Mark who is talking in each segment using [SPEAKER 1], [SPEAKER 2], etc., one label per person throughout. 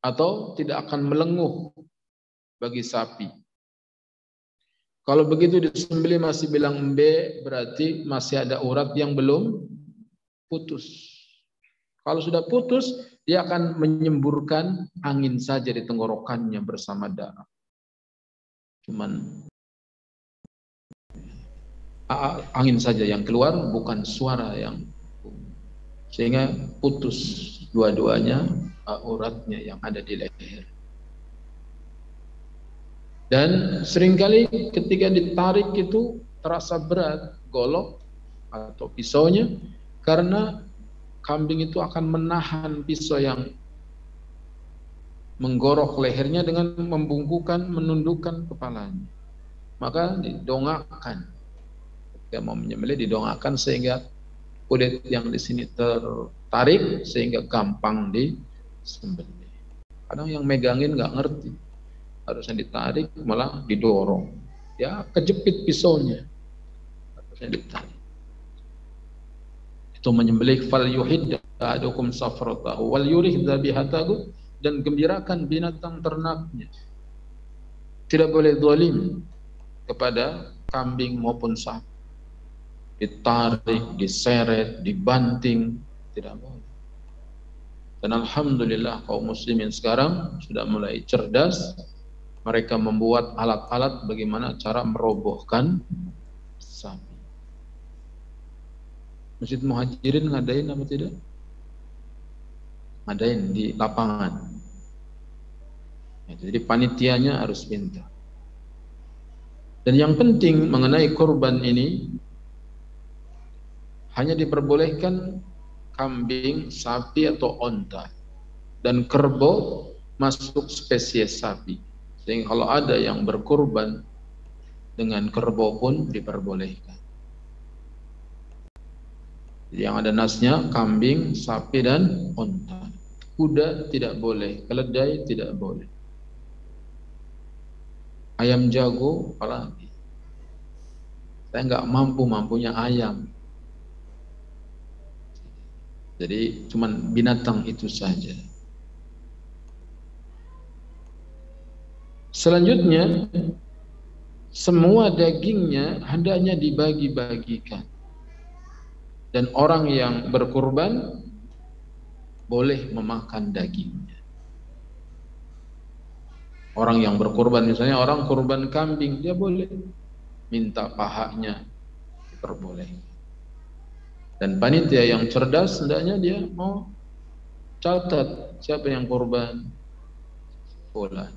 [SPEAKER 1] atau tidak akan melenguh bagi sapi. Kalau begitu disembelih masih bilang embe, berarti masih ada urat yang belum putus. Kalau sudah putus, dia akan menyemburkan angin saja di tenggorokannya bersama darah. Cuman angin saja yang keluar, bukan suara yang, sehingga putus dua-duanya uratnya yang ada di leher. Dan seringkali ketika ditarik itu terasa berat golok atau pisaunya, karena kambing itu akan menahan pisau yang menggorok lehernya dengan membungkukkan, menundukkan kepalanya. Maka didongakkan. Ketika mau menyembelih didongakkan sehingga kulit yang di sini tertarik sehingga gampang disembelih. Kadang yang megangin nggak ngerti, harusnya ditarik malah didorong, ya kejepit pisaunya, harusnya ditarik. Itu menyembelih, fal yuhid ahadukum safratahu wal yurih dzabihatahu, dan gembirakan binatang ternaknya. Tidak boleh zalim kepada kambing maupun sapi, ditarik, diseret, dibanting, tidak boleh. Dan alhamdulillah kaum muslimin sekarang sudah mulai cerdas. Mereka membuat alat-alat bagaimana cara merobohkan sapi. Masjid Muhajirin ngadain apa tidak? Ngadain di lapangan. Jadi panitianya harus pintar. Dan yang penting mengenai kurban ini, hanya diperbolehkan kambing, sapi atau onta, dan kerbau masuk spesies sapi. Sehingga kalau ada yang berkurban dengan kerbau pun diperbolehkan. Jadi yang ada nasnya kambing, sapi dan onta. Kuda tidak boleh, keledai tidak boleh. Ayam jago apalagi. Saya nggak mampunya ayam. Jadi cuman binatang itu saja. Selanjutnya, semua dagingnya hendaknya dibagi-bagikan. Dan orang yang berkurban boleh memakan dagingnya. Orang yang berkurban, misalnya orang kurban kambing, dia boleh minta pahanya, diperbolehkan. Dan panitia yang cerdas hendaknya dia mau catat siapa yang kurban, boleh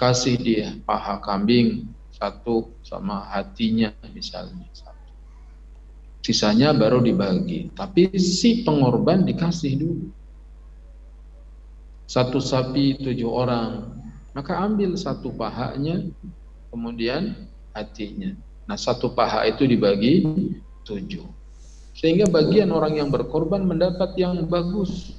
[SPEAKER 1] kasih dia paha kambing satu sama hatinya misalnya satu. Sisanya baru dibagi. Tapi si pengorban dikasih dulu. Satu sapi 7 orang, maka ambil satu pahanya, kemudian hatinya. Nah, satu paha itu dibagi 7. Sehingga bagian orang yang berkorban mendapat yang bagus.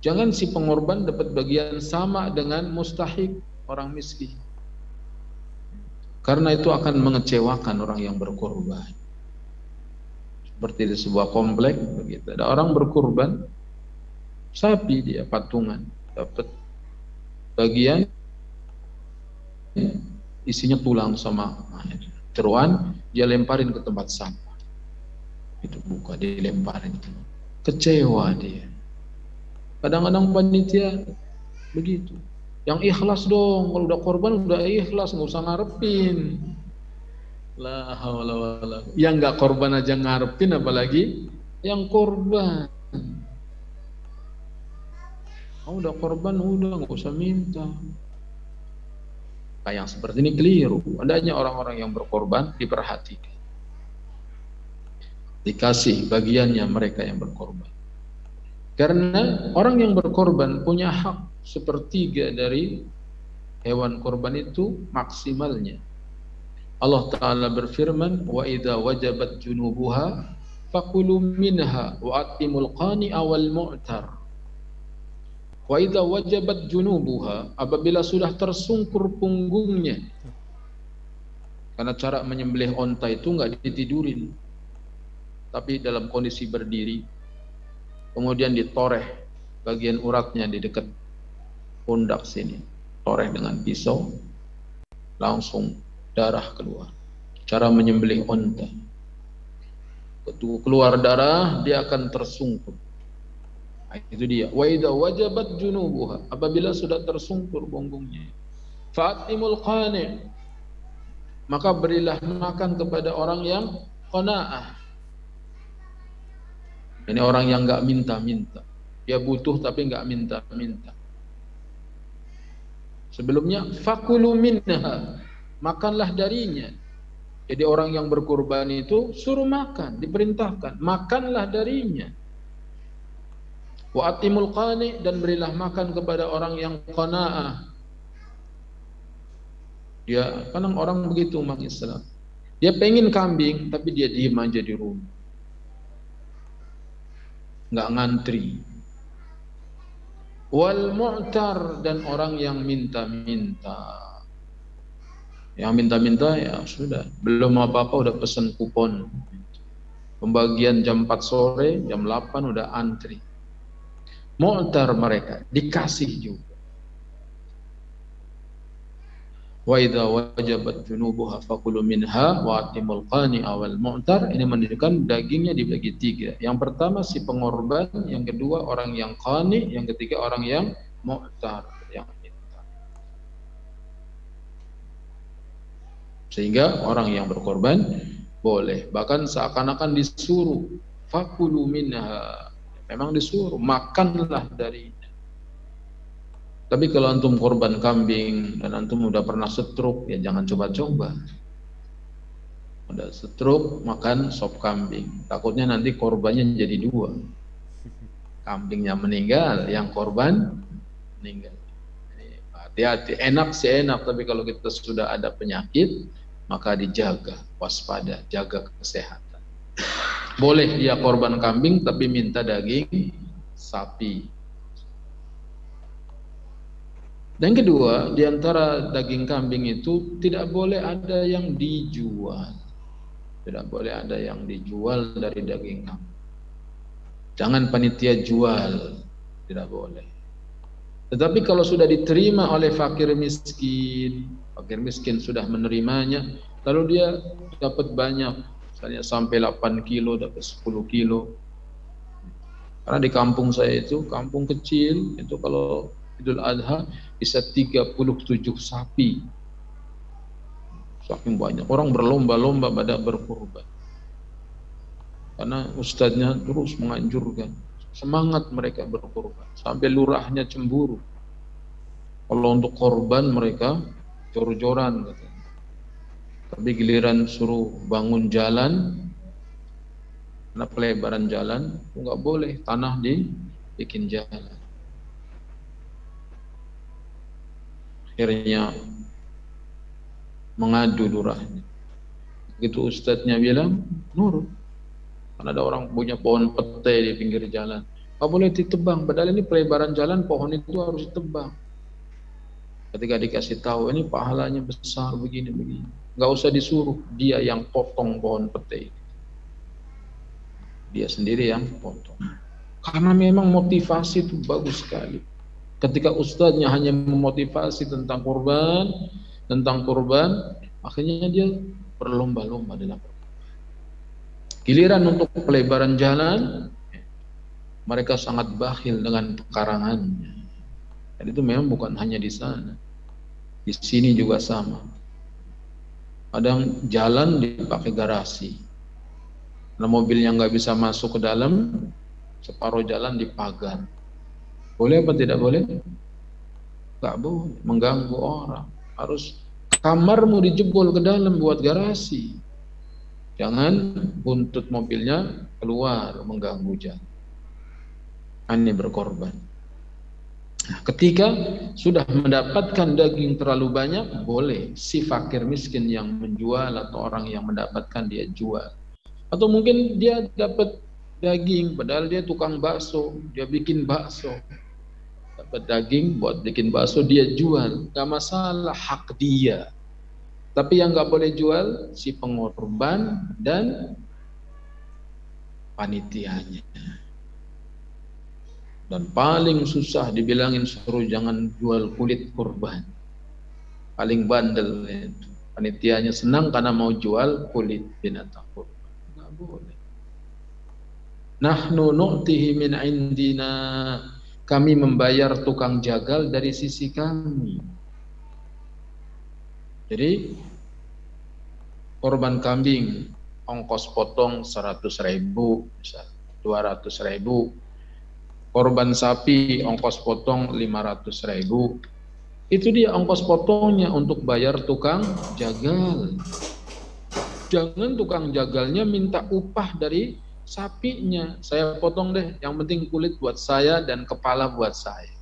[SPEAKER 1] Jangan si pengorban dapat bagian sama dengan mustahik orang miskin. Karena itu akan mengecewakan orang yang berkorban. Seperti di sebuah komplek begitu. Ada orang berkorban sapi, dia patungan, dapat bagian isinya tulang sama jeroan, dia lemparin ke tempat sampah. Itu buka, dilemparin. Kecewa dia. Kadang-kadang panitia begitu. Yang ikhlas dong, kalau udah korban udah ikhlas, nggak usah ngarepin. La haula wala quwwata. Yang nggak korban aja ngarepin, apalagi yang korban. Oh, udah korban, udah nggak usah minta. Nah, yang seperti ini keliru. Adanya orang-orang yang berkorban diperhatikan, dikasih bagiannya mereka yang berkorban. Karena orang yang berkorban punya hak sepertiga dari hewan korban itu maksimalnya. Allah Ta'ala berfirman, wa idza wajabat junubuha fakulu minha wa atimul qani'a wal mu'tar. Wa idza wajabat junubuha, apabila sudah tersungkur punggungnya. Karena cara menyembelih onta itu enggak ditidurin, tapi dalam kondisi berdiri. Kemudian ditoreh bagian uratnya di dekat pundak sini, toreh dengan pisau, langsung darah keluar. Cara menyembelih unta, begitu keluar darah dia akan tersungkur. Nah, itu dia. Wa idza wajabat junubuha, apabila sudah tersungkur punggungnya, fa'timul qani', maka berilah makan kepada orang yang qanaah. Ini orang yang enggak minta-minta. Dia butuh tapi enggak minta-minta. Sebelumnya fakulu minha, makanlah darinya. Jadi orang yang berkurban itu suruh makan, diperintahkan, makanlah darinya. Wa atimul qani', dan berilah makan kepada orang yang qanaah. Dia kadang orang begitu umat Islam. Dia pengen kambing tapi dia diam aja di rumah. Enggak ngantri. Wal mu'tar, dan orang yang minta-minta. Yang minta-minta ya sudah, belum apa-apa udah pesan kupon. Pembagian jam 4 sore, jam 8 udah antri. Mu'tar mereka, dikasih juga. Wa idza wajabat junubuha fakulu minha wa atimul qani'a wal mu'tar. Ini menunjukkan dagingnya dibagi 3. Yang pertama si pengorban, yang kedua orang yang qani, yang ketiga orang yang mu'tar, yang minta. Sehingga orang yang berkorban boleh, bahkan seakan-akan disuruh fakulu minha. Memang disuruh, makanlah darinya. Tapi kalau antum korban kambing dan antum udah pernah stroke, ya jangan coba-coba. Udah stroke makan sop kambing, takutnya nanti korbannya jadi 2. Kambingnya meninggal, yang korban meninggal. Hati-hati, enak sih enak, tapi kalau kita sudah ada penyakit, maka dijaga, waspada, jaga kesehatan. Boleh dia korban kambing tapi minta daging sapi. Dan kedua, di antara daging kambing itu tidak boleh ada yang dijual. Tidak boleh ada yang dijual dari daging kambing. Jangan panitia jual, tidak boleh. Tetapi kalau sudah diterima oleh fakir miskin sudah menerimanya, lalu dia dapat banyak, misalnya sampai 8 kilo, dapat 10 kilo. Karena di kampung saya itu, kampung kecil, itu kalau Idul Adha bisa 37 sapi. Saking banyak, orang berlomba-lomba pada berkurban. Karena ustadznya terus menganjurkan, semangat mereka berkurban, sampai lurahnya cemburu. Kalau untuk korban mereka jor-joran katanya. Tapi giliran suruh bangun jalan, karena pelebaran jalan, enggak boleh, tanah dibikin jalan. Akhirnya mengadu lurahnya. Begitu ustadznya bilang, nurut. Karena ada orang punya pohon petai di pinggir jalan, nggak boleh ditebang. Padahal ini pelebaran jalan, pohon itu harus ditebang. Ketika dikasih tahu ini pahalanya besar begini-begini, nggak usah disuruh, dia yang potong pohon petai. Dia sendiri yang potong. Karena memang motivasi itu bagus sekali. Ketika ustadznya hanya memotivasi tentang kurban, akhirnya dia berlomba-lomba dalam kurban. Giliran untuk pelebaran jalan, mereka sangat bakhil dengan pekarangannya. Dan itu memang bukan hanya di sana, di sini juga sama. Kadang jalan dipakai garasi, karena mobilnya nggak bisa masuk ke dalam, separuh jalan dipagar. Boleh apa tidak boleh? Nggak boleh, mengganggu orang. Harus kamarmu dijebol ke dalam buat garasi. Jangan buntut mobilnya keluar mengganggu jalan. Ini berkorban. Nah, ketika sudah mendapatkan daging terlalu banyak, boleh si fakir miskin yang menjual atau orang yang mendapatkan dia jual. Atau mungkin dia dapat daging, padahal dia tukang bakso, dia bikin bakso. Dapat daging buat bikin bakso, dia jual, gak masalah, hak dia. Tapi yang gak boleh jual si pengorban dan panitianya. Dan paling susah dibilangin suruh jangan jual kulit kurban. Paling bandel itu. Panitianya senang karena mau jual kulit binatang kurban. Nggak boleh. Nahnu nu'tihi min indina. Kami membayar tukang jagal dari sisi kami. Jadi korban kambing ongkos potong 100.000 misal 200.000, korban sapi ongkos potong 500.000, itu dia ongkos potongnya untuk bayar tukang jagal. Jangan tukang jagalnya minta upah dari sapinya, saya potong deh, yang penting kulit buat saya dan kepala buat saya.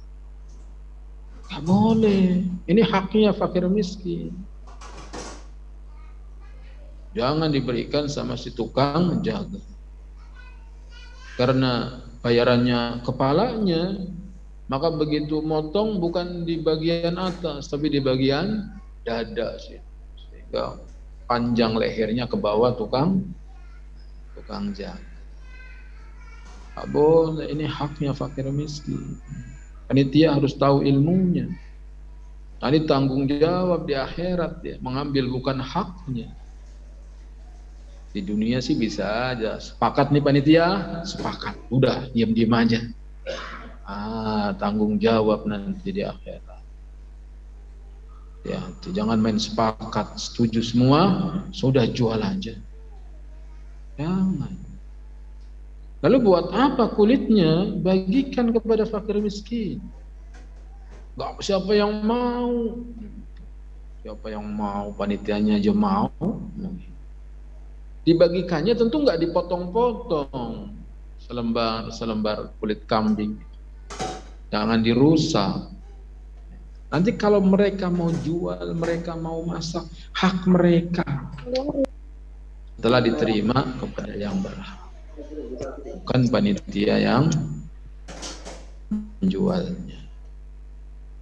[SPEAKER 1] Gak boleh, ini haknya fakir miskin. Jangan diberikan sama si tukang jaga. Karena bayarannya kepalanya, maka begitu motong bukan di bagian atas, tapi di bagian dada sih. Sehingga panjang lehernya ke bawah tukang jaga. Tak boleh, ini haknya fakir miskin. Panitia harus tahu ilmunya. Nanti tanggung jawab di akhirat dia, mengambil bukan haknya. Di dunia sih bisa aja, sepakat nih panitia, sepakat, udah diam-diam aja. Tanggung jawab nanti di akhirat. Ya, jangan main sepakat, setuju semua, sudah jual aja. Jangan. Lalu buat apa kulitnya? Bagikan kepada fakir miskin. Gak siapa yang mau? Siapa yang mau? Panitianya aja mau. Dibagikannya tentu nggak dipotong-potong, selembar kulit kambing, jangan dirusak. Nanti kalau mereka mau jual, mereka mau masak, hak mereka telah diterima kepada yang berhak, bukan panitia yang menjualnya.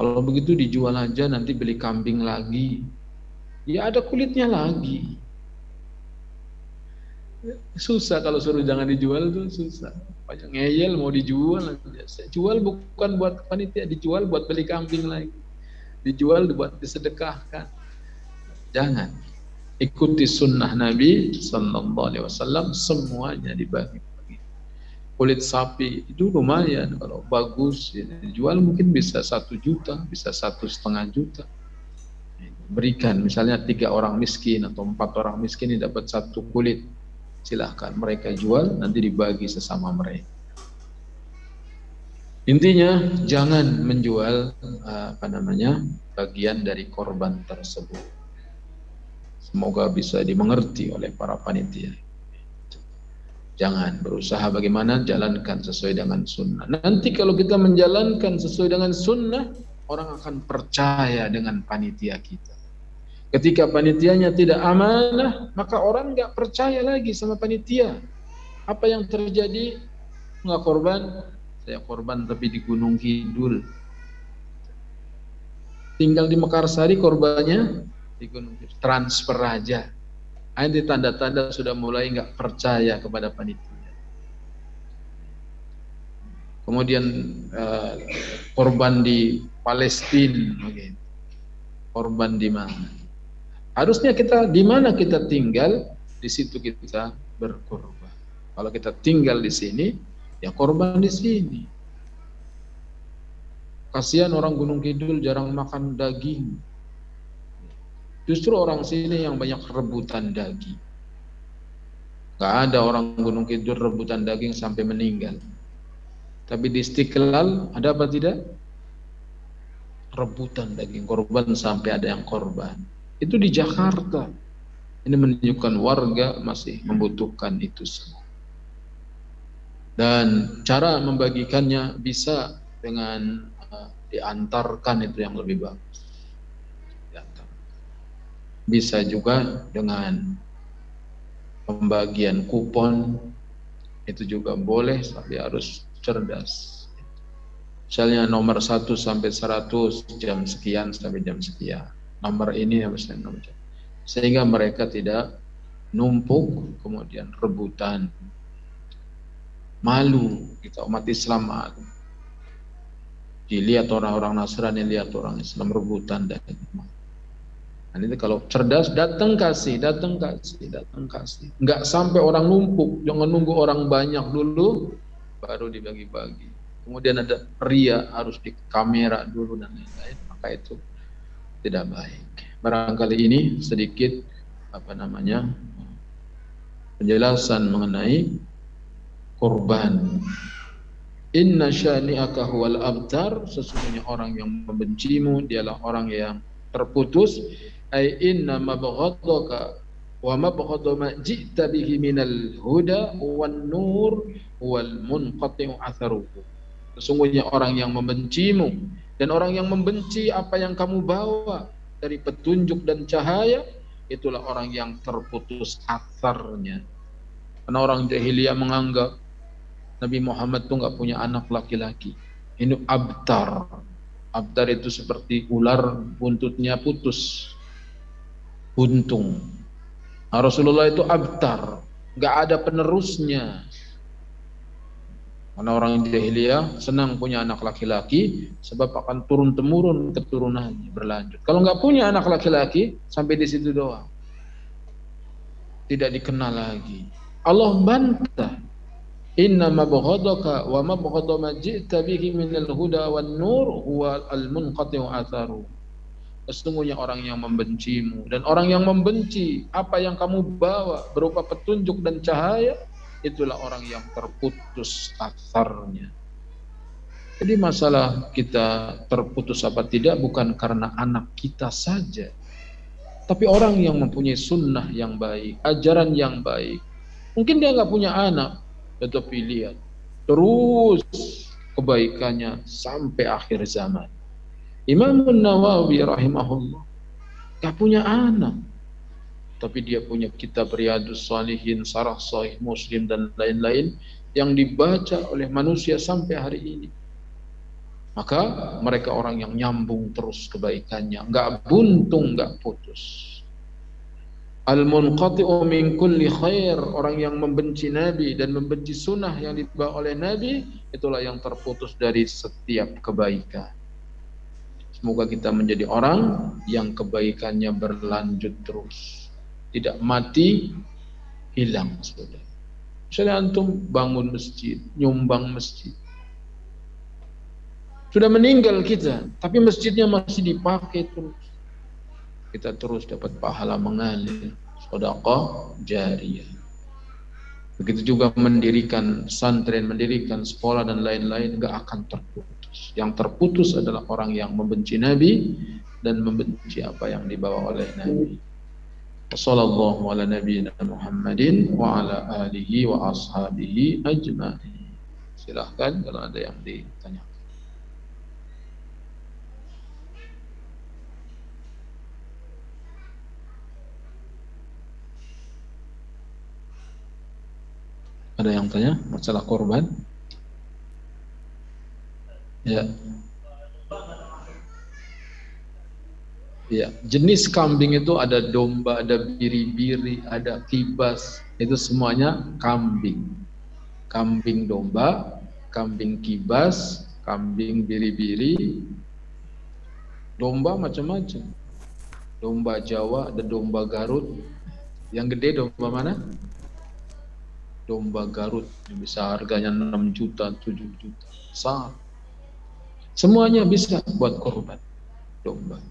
[SPEAKER 1] Kalau begitu dijual aja, nanti beli kambing lagi, ya ada kulitnya lagi. Susah kalau suruh jangan dijual tuh susah. Banyak ngeyel mau dijual. Saya jual bukan buat panitia, dijual buat beli kambing lagi. Dijual buat disedekahkan. Jangan. Ikuti sunnah Nabi Sallallahu Alaihi Wasallam, semuanya dibagi-bagi. Kulit sapi itu lumayan kalau bagus, dijual mungkin bisa 1 juta, bisa 1,5 juta. Berikan misalnya 3 orang miskin atau 4 orang miskin ini dapat 1 kulit. Silahkan mereka jual, nanti dibagi sesama mereka. Intinya jangan menjual bagian dari korban tersebut. Semoga bisa dimengerti oleh para panitia. Jangan, berusaha bagaimana jalankan sesuai dengan sunnah. Nanti kalau kita menjalankan sesuai dengan sunnah, orang akan percaya dengan panitia kita. Ketika panitianya tidak amanah, maka orang nggak percaya lagi sama panitia. Apa yang terjadi? Nggak korban, saya korban tapi di Gunung Kidul. Tinggal di Mekarsari korbannya di Gunung Kidul. Transfer aja. Nanti tanda-tanda sudah mulai nggak percaya kepada panitia. Kemudian korban di Palestina, korban di mana? Harusnya kita di mana kita tinggal, di situ kita berkorban. Kalau kita tinggal di sini, ya korban di sini. Kasihan orang Gunung Kidul jarang makan daging. Justru orang sini yang banyak rebutan daging. Gak ada orang Gunung Kidul rebutan daging sampai meninggal. Tapi di Istiqlal ada apa tidak? Rebutan daging korban sampai ada yang korban. Itu di Jakarta. Ini menunjukkan warga masih membutuhkan itu semua. Dan cara membagikannya bisa dengan diantarkan, itu yang lebih bagus. Bisa juga dengan pembagian kupon, itu juga boleh, tapi harus cerdas. Misalnya nomor 1 sampai 100 jam sekian sampai jam sekian. Nomor ini harusnya nomor, sehingga mereka tidak numpuk kemudian rebutan. Malu kita umat Islam malu. Dilihat orang-orang Nasrani, lihat orang Islam rebutan dan nah, itu kalau cerdas datang kasih, datang kasih, datang kasih. Enggak sampai orang numpuk, jangan nunggu orang banyak dulu baru dibagi-bagi. Kemudian ada ria, harus di kamera dulu dan lain-lain. Maka itu tidak baik. Barangkali ini sedikit penjelasan mengenai kurban. Inna syani'aka huwal abtar, sesungguhnya orang yang membencimu dialah orang yang terputus. Ai inna mabghadaka wa mabghadu ma ji'ta bihi minal huda wan nur wal munqati'u atharuhu. Sesungguhnya orang yang membencimu dan orang yang membenci apa yang kamu bawa dari petunjuk dan cahaya, itulah orang yang terputus atharnya. Karena orang jahiliyah menganggap Nabi Muhammad itu nggak punya anak laki-laki. Ini abtar. Abtar itu seperti ular buntutnya putus, buntung. Nah, Rasulullah itu abtar, nggak ada penerusnya. Karena orang jahiliyah senang punya anak laki-laki, sebab akan turun temurun keturunannya berlanjut. Kalau nggak punya anak laki-laki, sampai di situ doang, tidak dikenal lagi. Allah bantah. Inna mabghadaka wa mabghadu ma ji'ta bihi minal huda wan nur huwa al-munqati'u atharu. Sesungguhnya orang yang membencimu dan orang yang membenci apa yang kamu bawa berupa petunjuk dan cahaya, itulah orang yang terputus atharnya. Jadi masalah kita terputus apa tidak bukan karena anak kita saja, tapi orang yang mempunyai sunnah yang baik, ajaran yang baik. Mungkin dia nggak punya anak, tetapi lihat terus kebaikannya sampai akhir zaman. Imam Nawawi rahimahullah gak punya anak, tapi dia punya kitab Riyadhus Shalihin, Syarah Sahih Muslim dan lain-lain yang dibaca oleh manusia sampai hari ini. Maka mereka orang yang nyambung terus kebaikannya, gak buntung, gak putus. Al-munqati'u min kulli khair, orang yang membenci Nabi dan membenci sunnah yang dibawa oleh Nabi, itulah yang terputus dari setiap kebaikan. Semoga kita menjadi orang yang kebaikannya berlanjut terus, tidak mati, hilang. Misalnya antum bangun masjid, nyumbang masjid, sudah meninggal kita, tapi masjidnya masih dipakai terus, kita terus dapat pahala mengalir, sedekah jariyah. Begitu juga mendirikan pesantren, mendirikan sekolah dan lain-lain, gak akan terputus. Yang terputus adalah orang yang membenci Nabi dan membenci apa yang dibawa oleh Nabi. Wassallallahu ala nabiyyina Muhammadin wa ala alihi wa ashabihi ajma'in. Silahkan kalau ada yang ditanya. Ada yang tanya masalah korban? Ya. Ya, jenis kambing itu ada domba, ada biri-biri, ada kibas, itu semuanya kambing. Kambing domba, kambing kibas, kambing biri-biri, domba macam-macam. Domba Jawa, ada domba Garut. Yang gede domba mana? Domba Garut, yang bisa harganya 6 juta, 7 juta. Besar. Semuanya bisa buat korban domba.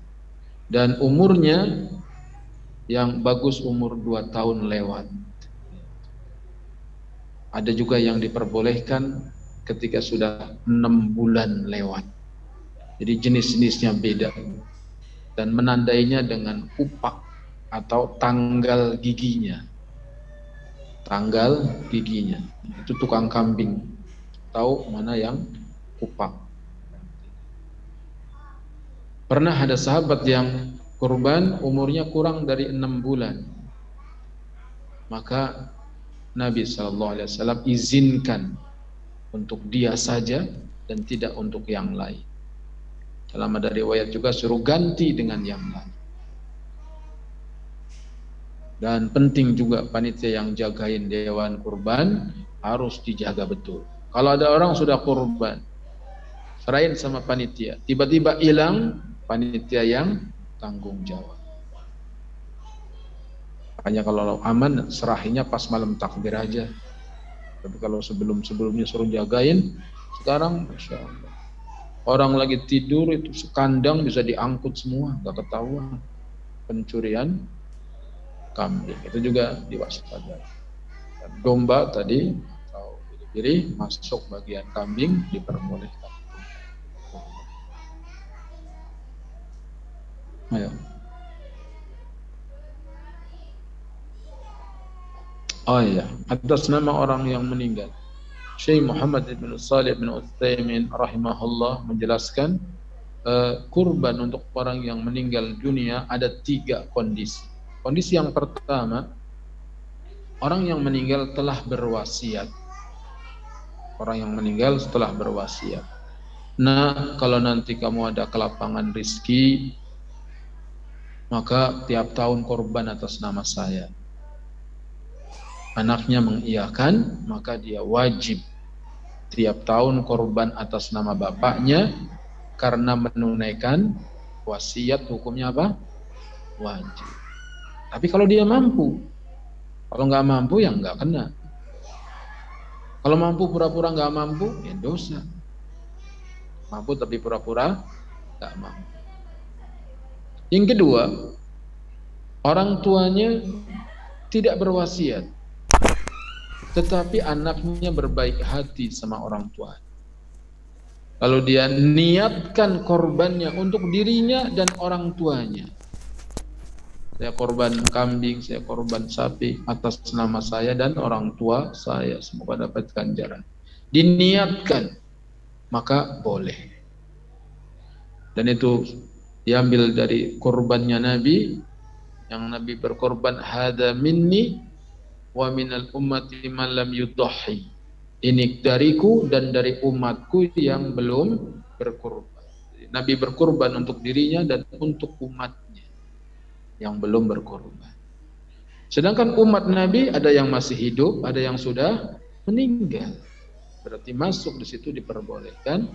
[SPEAKER 1] Dan umurnya yang bagus umur 2 tahun lewat. Ada juga yang diperbolehkan ketika sudah 6 bulan lewat. Jadi jenis-jenisnya beda. Dan menandainya dengan upak atau tanggal giginya. Tanggal giginya. Itu tukang kambing. Tahu mana yang upak. Pernah ada sahabat yang kurban umurnya kurang dari 6 bulan. Maka Nabi SAW izinkan untuk dia saja dan tidak untuk yang lain. Dalam ada riwayat juga suruh ganti dengan yang lain. Dan penting juga panitia yang jagain dewan kurban harus dijaga betul. Kalau ada orang sudah kurban serahin sama panitia. Tiba-tiba hilang, panitia yang tanggung jawab. Makanya kalau aman, serahinya pas malam takbir aja. Tapi kalau sebelumnya suruh jagain, sekarang Masya Allah. Orang lagi tidur itu sekandang bisa diangkut semua, nggak ketahuan. Pencurian kambing itu juga diwaspadai. Dan domba tadi atau biri masuk bagian kambing diperbolehkan. Ayo. Oh iya, atas nama orang yang meninggal. Syekh Muhammad bin Shalih bin Utsaimin rahimahullah menjelaskan kurban untuk orang yang meninggal dunia ada 3 kondisi. Kondisi yang pertama, orang yang meninggal telah berwasiat. Orang yang meninggal setelah berwasiat. Nah, kalau nanti kamu ada kelapangan rizki, maka tiap tahun korban atas nama saya. Anaknya mengiyakan, maka dia wajib tiap tahun korban atas nama bapaknya karena menunaikan wasiat. Hukumnya apa? Wajib. Tapi kalau dia mampu, kalau nggak mampu ya nggak kena. Kalau mampu pura-pura nggak mampu ya dosa. Mampu tapi pura-pura nggak mampu. Yang kedua, orang tuanya tidak berwasiat, tetapi anaknya berbaik hati sama orang tua. Lalu dia niatkan korbannya untuk dirinya dan orang tuanya. Saya korban kambing, saya korban sapi atas nama saya dan orang tua saya. Semoga dapat ganjaran. Diniatkan, maka boleh. Dan itu diambil dari korbannya Nabi, yang Nabi berkorban, hada minni wa minal ummati man lam yudhahi. Ini dariku dan dari umatku yang belum berkorban. Nabi berkorban untuk dirinya dan untuk umatnya yang belum berkorban. Sedangkan umat Nabi ada yang masih hidup, ada yang sudah meninggal. Berarti masuk di situ diperbolehkan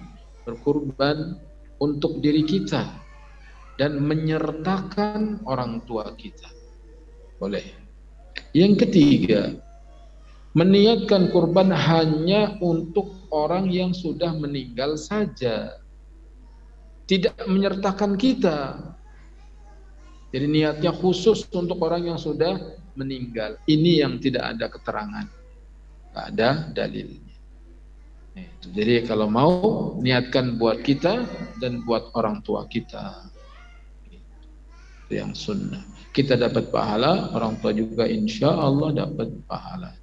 [SPEAKER 1] berkorban untuk diri kita dan menyertakan orang tua kita. Boleh. Yang ketiga, meniatkan kurban hanya untuk orang yang sudah meninggal saja, tidak menyertakan kita. Jadi niatnya khusus untuk orang yang sudah meninggal. Ini yang tidak ada keterangan, tidak ada dalilnya. Jadi kalau mau niatkan buat kita dan buat orang tua kita, itu yang sunnah. Kita dapat pahala, orang tua juga insya Allah dapat pahala.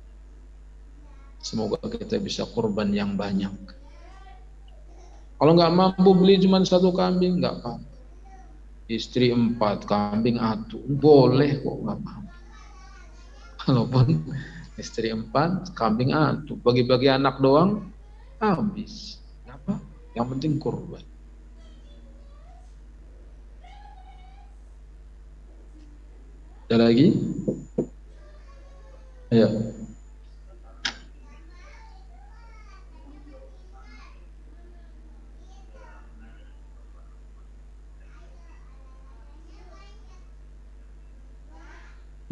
[SPEAKER 1] Semoga kita bisa kurban yang banyak. Kalau nggak mampu beli cuma 1 kambing, nggak apa-apa. Istri 4, kambing 1, boleh kok, nggak mampu. Walaupun istri 4, kambing 1, bagi-bagi anak doang, habis. Apa? Yang penting kurban. Ada lagi? Ayo.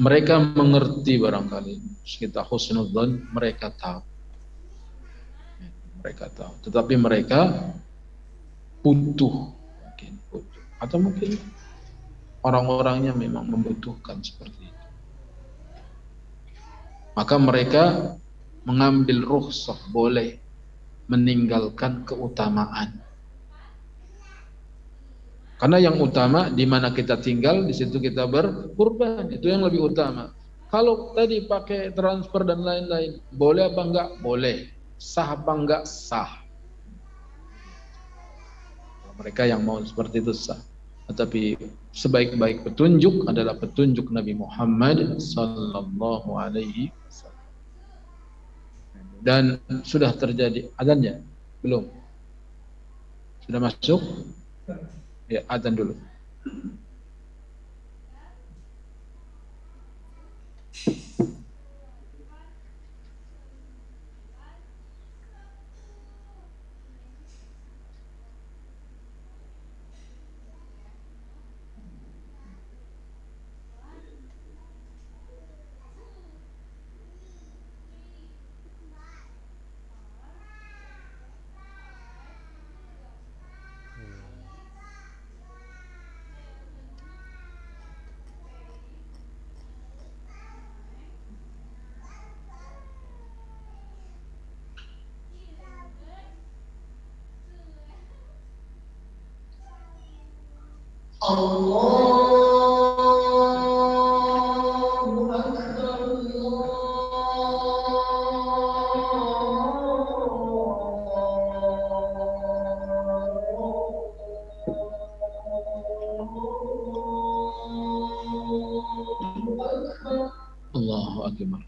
[SPEAKER 1] Mereka mengerti barangkali, kita husnudzon, mereka tahu. Mereka tahu, tetapi mereka butuh, mungkin butuh, atau mungkin orang-orangnya memang membutuhkan seperti itu. Maka mereka mengambil rukhsah, boleh meninggalkan keutamaan. Karena yang utama di mana kita tinggal, di situ kita berkurban, itu yang lebih utama. Kalau tadi pakai transfer dan lain-lain, boleh apa enggak? Boleh. Sah apa enggak? Sah. Mereka yang mau seperti itu sah. Tetapi sebaik-baik petunjuk adalah petunjuk Nabi Muhammad sallallahu alaihi wasallam. Dan sudah terjadi adzannya? Belum? Sudah masuk? Ya, adzan dulu. Allahu Akbar.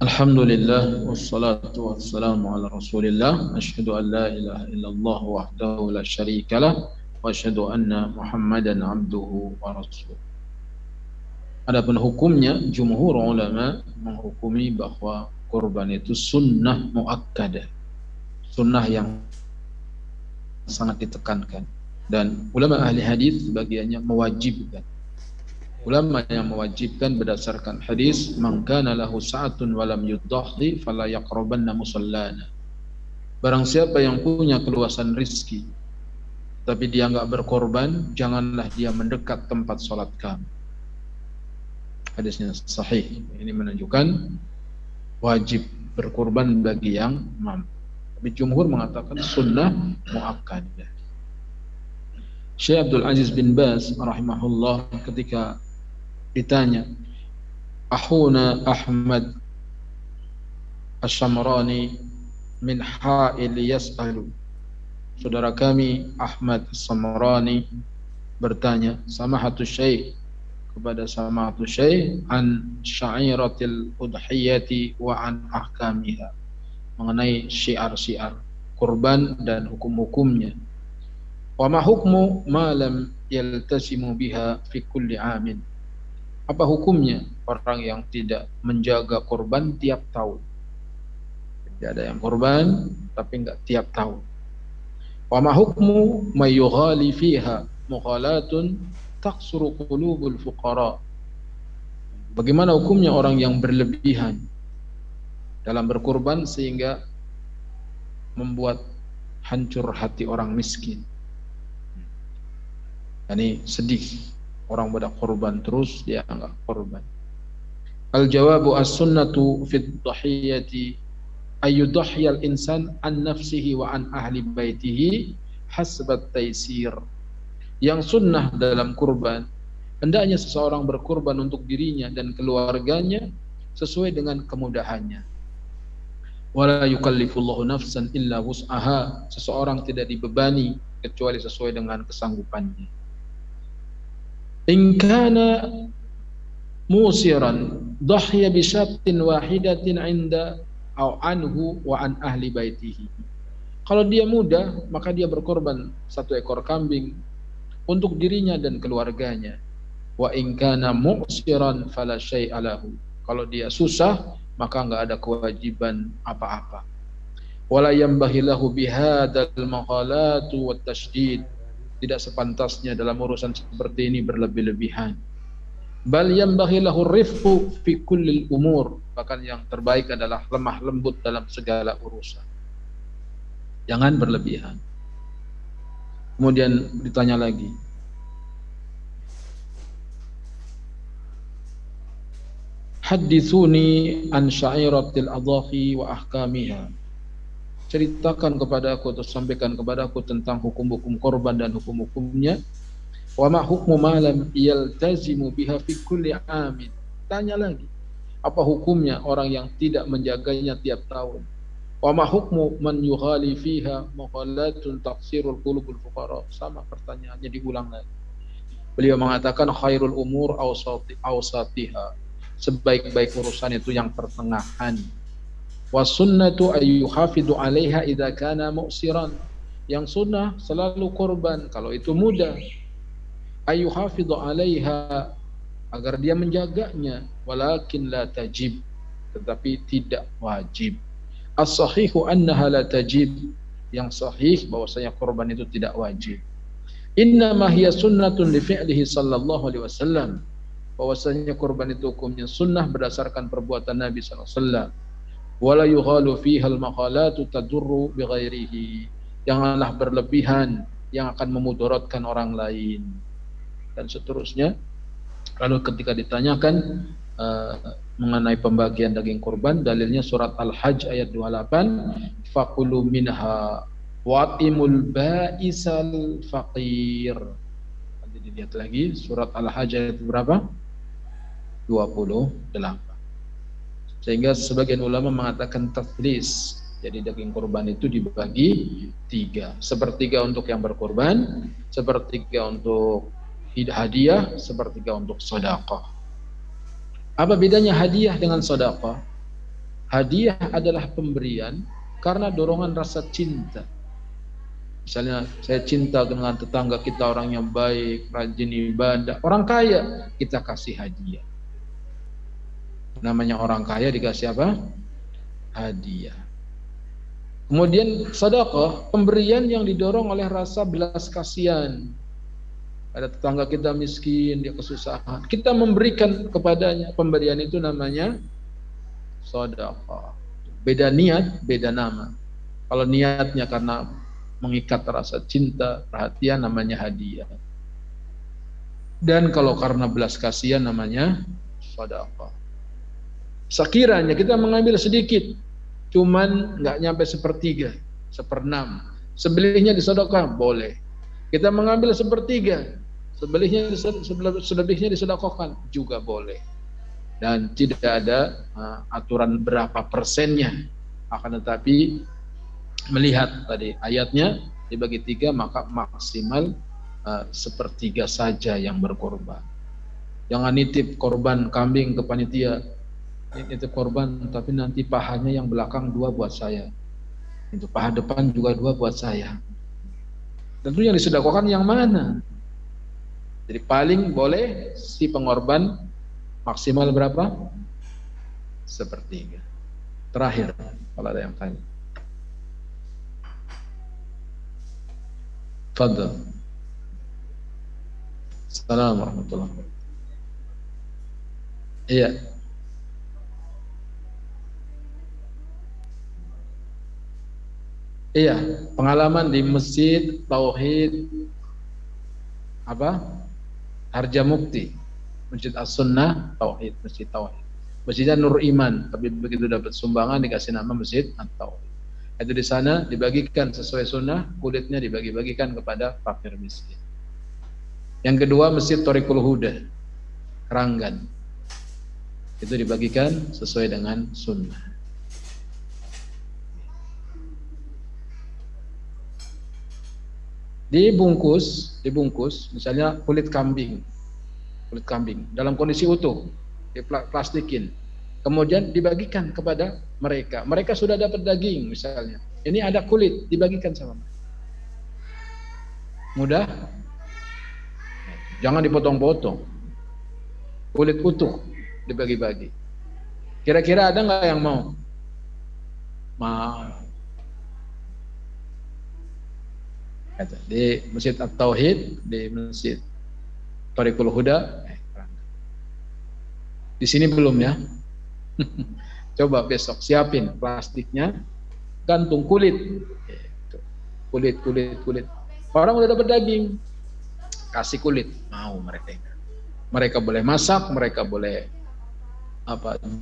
[SPEAKER 1] Alhamdulillah wassalatu wassalamu ala Rasulillah asyhadu an la ilaha illallah wahdahu la syarikalah wa asyhadu anna Muhammadan abduhu wa rasuluh. Adapun hukumnya, jumhur ulama menghukumi bahwa kurban itu sunnah muakkadah, sunnah yang sangat ditekankan, dan ulama ahli hadis bagiannya mewajibkan. Ulama yang mewajibkan berdasarkan hadis, man kana lahu sa'atun wa lam yudahhi fala yaqrabanna musallana. Barang siapa yang punya keluasan rizki tapi dia enggak berkorban, janganlah dia mendekat tempat salat kami. Hadisnya sahih. Ini menunjukkan wajib berkorban bagi yang mampu. Tapi jumhur mengatakan sunnah muakkadah. Syekh Abdul Aziz bin Baz rahimahullah ketika ditanya, Ahuna Ahmad Asy-Syamrani min ha'il yas'alu. Saudara kami Ahmad Asy-Syamrani bertanya, Samahatus Syekh, kepada Samahatus Syekh, an sya'iratil udhiyati wa an ahkamiha, mengenai syiar-syiar kurban dan hukum-hukumnya. Wa ma hukmu ma lam yaltasimu biha fi kulli amin. Apa hukumnya orang yang tidak menjaga kurban tiap tahun? Tidak ada yang kurban tapi enggak tiap tahun. Wa ma hukmu may yughali fiha mughalatun taqsuru qulubul fuqara. Bagaimana hukumnya orang yang berlebihan dalam berkurban sehingga membuat hancur hati orang miskin? Ini sedih, orang pada korban terus dia enggak korban. Al-jawabu as-sunnatu fi ad-dhahiyati ayyudhhiya al-insan an nafsihi wa an ahli baitihi hasbat taysir. Yang sunnah dalam kurban, hendaknya seseorang berkurban untuk dirinya dan keluarganya sesuai dengan kemudahannya. Wala yukallifullahu nafsan illa wus'aha. Seseorang tidak dibebani kecuali sesuai dengan kesanggupannya. In kana musiran dhahya bi syatin wahidatin 'inda aw anhu wa an ahli baitihi. Kalau dia mudah, maka dia berkorban 1 ekor kambing untuk dirinya dan keluarganya. Wa in kana mu'siran fala syai'a lahu. Kalau dia susah, maka enggak ada kewajiban apa-apa. Wala yanbaghi lahu bihadzal maqalatu wat tasydid. Tidak sepantasnya dalam urusan seperti ini berlebih-lebihan. Bal yanbaghi lahu rifqu fi kullil umur. Bahkan yang terbaik adalah lemah lembut dalam segala urusan. Jangan berlebihan. Kemudian ditanya lagi, Hadithuni an sya'iratil adhahi wa ahkamiha. Ceritakan kepada aku atau sampaikan kepada aku tentang hukum-hukum korban dan hukum-hukumnya. Wa ma hukmu ma lam yaltazimu biha fi kulli amin. Tanya lagi, apa hukumnya orang yang tidak menjaganya tiap tahun? Wa ma hukmu man yughali fiha mughalatun taqsirul qulubul fuqara. Sama pertanyaannya diulang lagi. Beliau mengatakan khairul umur awsatiha. Sebaik-baik urusan itu yang pertengahan. Wa sunnatu ay yuhafidu 'alaiha idza kana mu'siran. Yang sunnah selalu korban kalau itu mudah. Ay yuhafidu 'alaiha, agar dia menjaganya, walakin la tajib, tetapi tidak wajib. As-sahihu annaha la tajib. Yang sahih bahwasanya korban itu tidak wajib. Inna ma hiya sunnatun li fi'lihi sallallahu alaihi wasallam. Bahwasanya korban itu hukumnya sunnah berdasarkan perbuatan Nabi sallallahu alaihi wasallam. Wala yughalu fiha al-maqalatu tadurru bi ghairihi. Janganlah berlebihan yang akan memudaratkan orang lain. Dan seterusnya Lalu ketika ditanyakan mengenai pembagian daging kurban, dalilnya surat Al-Hajj ayat 28, faqulu minha watimul ba'isal faqir. Nanti dilihat lagi surat Al-Hajj ayat berapa? 28. Sehingga sebagian ulama mengatakan taflis. Jadi daging kurban itu dibagi 3. Sepertiga untuk yang berkurban, sepertiga untuk hadiah, sepertiga untuk sedekah. Apa bedanya hadiah dengan sedekah? Hadiah adalah pemberian karena dorongan rasa cinta. Misalnya saya cinta dengan tetangga kita, orang yang baik, rajin ibadah, orang kaya, kita kasih hadiah. Namanya orang kaya dikasih apa? Hadiah. Kemudian sedekah, pemberian yang didorong oleh rasa belas kasihan. Ada tetangga kita miskin, dia kesusahan, kita memberikan kepadanya. Pemberian itu namanya sedekah. Beda niat, beda nama. Kalau niatnya karena mengikat rasa cinta, perhatian, namanya hadiah. Dan kalau karena belas kasihan namanya sedekah. Sekiranya kita mengambil sedikit, cuman nggak nyampe sepertiga, seperenam, sebelihnya disedekah boleh. Kita mengambil sepertiga, selebihnya disedekahkan juga boleh. Dan tidak ada aturan berapa persennya. Akan tetapi melihat tadi ayatnya dibagi 3, maka maksimal sepertiga saja yang berkorban. Jangan nitip korban kambing ke panitia. Nitip korban tapi nanti pahanya yang belakang 2 buat saya, itu paha depan juga 2 buat saya. Tentu yang disedekahkan yang mana? Jadi paling boleh si pengorban maksimal berapa? Sepertiga. Terakhir kalau ada yang tanya. Fadhal. Assalamualaikum warahmatullahi wabarakatuh. Iya. Iya, pengalaman di Masjid Tauhid apa? Harjamukti, Masjid As-Sunnah Tauhid, Masjid Tauhid. Masjidnya Nur Iman, tapi begitu dapat sumbangan dikasih nama Masjid At-Tauhid. Itu di sana dibagikan sesuai sunnah, kulitnya dibagi-bagikan kepada fakir miskin. Yang kedua Masjid Thariqul Huda, Keranggan. Itu dibagikan sesuai dengan sunnah. Dibungkus, misalnya kulit kambing dalam kondisi utuh, diplastikin, kemudian dibagikan kepada mereka. Mereka sudah dapat daging misalnya, ini ada kulit, dibagikan sama mereka. Mudah, jangan dipotong-potong, kulit utuh dibagi-bagi. Kira-kira ada nggak yang mau? Mau. Di Masjid At-Tauhid, di Masjid Thariqul Huda. Di sini belum ya. Coba besok siapin plastiknya, gantung kulit. Kulit. Orang udah dapat daging, kasih kulit, mau mereka. Mereka boleh masak, mereka boleh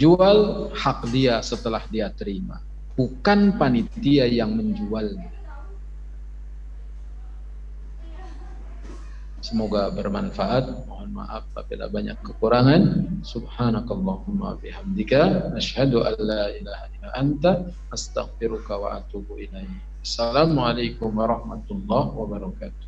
[SPEAKER 1] jual, hak dia setelah dia terima. Bukan panitia yang menjualnya. Semoga bermanfaat. Mohon maaf apabila banyak kekurangan. Subhanakallahumma bihamdika asyhadu an la ilaha illa anta astaghfiruka wa atubu ilaik. Assalamualaikum warahmatullahi wabarakatuh.